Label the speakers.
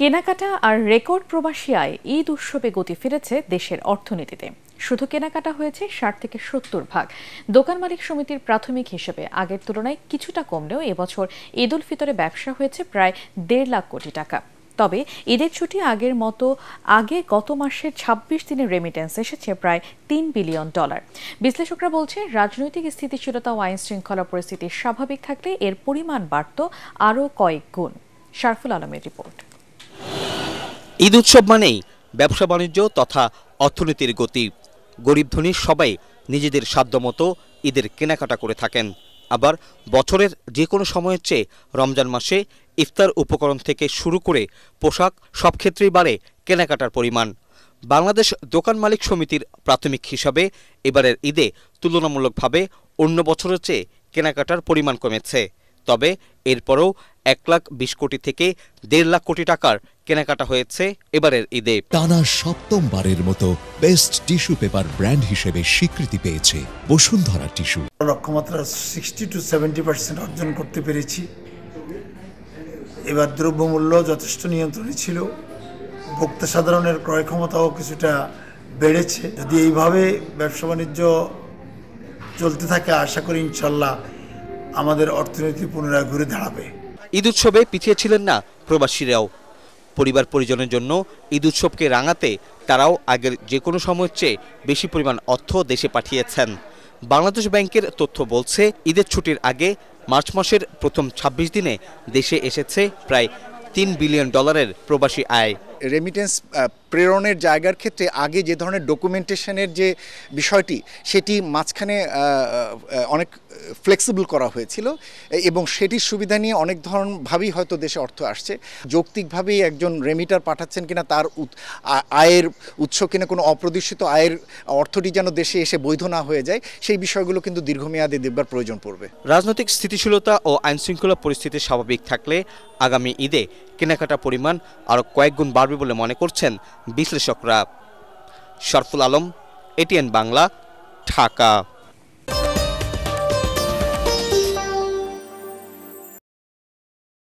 Speaker 1: কেনাকাটা আর রেকর্ড প্রবাসী আয় ঈদ উৎসবে গতি ফিরেছে দেশের অর্থনীতিতে। শুধু কেনাকাটা হয়েছে ৬০ থেকে ৭০%। দোকান মালিক সমিতির প্রাথমিক হিসেবে আগের তুলনায় কিছুটা কমলেও এবছর ঈদ উল ফিতরে ব্যবসা হয়েছে প্রায় ১.৫ লাখ কোটি টাকা। তবে ঈদের ছুটি আগের মতো গত মাসের ২৬ দিনের রেমিটেন্স এসেছে প্রায় $৩ বিলিয়ন। বিশ্লেষকরা বলছেন, রাজনৈতিক স্থিতিশীলতা ও আইন শৃঙ্খলা পরিস্থিতি স্বাভাবিক থাকলে এর পরিমাণ বাড়ত আরও কয়েক গুণ। শারফুল আলমের রিপোর্ট।
Speaker 2: ঈদ উৎসব মানেই ব্যবসা বাণিজ্য তথা অর্থনীতির গতি। গরিব ধনী সবাই নিজেদের সাধ্যমতো ঈদের কেনাকাটা করে থাকেন। আবার বছরের যে কোনো সময়ের চেয়ে রমজান মাসে ইফতার উপকরণ থেকে শুরু করে পোশাক সব ক্ষেত্রেই বাড়ে কেনাকাটার পরিমাণ। বাংলাদেশ দোকান মালিক সমিতির প্রাথমিক হিসাবে এবারের ঈদে তুলনামূলকভাবে অন্য বছরের চেয়ে কেনাকাটার পরিমাণ কমেছে। তবে এরপরও ১,২০ কোটি থেকে ১.৫ লাখ কোটি টাকার কেনাকাটা হয়েছে এবারের ঈদে।
Speaker 3: টানা সপ্তমবারের মতো বেস্ট টিস্যু পেপার ব্র্যান্ড হিসেবে স্বীকৃতি পেয়েছে বসুন্ধরা টিস্যু।
Speaker 4: লক্ষ্যমাত্রা 60 to 70% অর্জন করতে পেরেছি। এবার দ্রব্যমূল্য যথেষ্ট নিয়ন্ত্রণে ছিল, ভোক্তা সাধারণের ক্রয় ক্ষমতাও কিছুটা বেড়েছে। যদি এইভাবে ব্যবসা বাণিজ্য চলতে থাকে, আশা করি ইনশাল্লাহ আমাদের অর্থনীতি পুনরায় ঘুরে দাঁড়াবে।
Speaker 2: ঈদ উৎসবে পিছিয়ে ছিলেন না প্রবাসীরাও। পরিবার পরিজনের জন্য ঈদ উৎসবকে রাঙাতে তারাও আগের যে কোনো সময়ের চেয়ে বেশি পরিমাণ অর্থ দেশে পাঠিয়েছেন। বাংলাদেশ ব্যাংকের তথ্য বলছে, ঈদের ছুটির আগে মার্চ মাসের প্রথম ২৬ দিনে দেশে এসেছে প্রায় $৩ বিলিয়ন প্রবাসী আয়।
Speaker 5: রেমিটেন্স প্রেরণের জায়গার ক্ষেত্রে আগে যে ধরনের ডকুমেন্টেশনের যে বিষয়টি, সেটি মাঝখানে অনেক ফ্লেক্সিবল করা হয়েছিল এবং সেটির সুবিধা নিয়ে অনেক ধরনভাবেই হয়তো দেশে অর্থ আসছে। যৌক্তিকভাবেই একজন রেমিটার পাঠাচ্ছেন কিনা, তার আয়ের উৎস কিনা কোনো অপ্রদর্শিত আয়ের অর্থটি যেন দেশে এসে বৈধ না হয়ে যায়, সেই বিষয়গুলো কিন্তু দীর্ঘমেয়াদে দেখবার প্রয়োজন পড়বে।
Speaker 2: রাজনৈতিক স্থিতিশীলতা ও আইনশৃঙ্খলা পরিস্থিতি স্বাভাবিক থাকলে আগামী ঈদে কেনাকাটার পরিমাণ আরও কয়েক গুণ বাড়বে বলে মনে করছেন বিশ্লেষকরা। শারফুল আলম, এটিএন বাংলা, ঢাকা।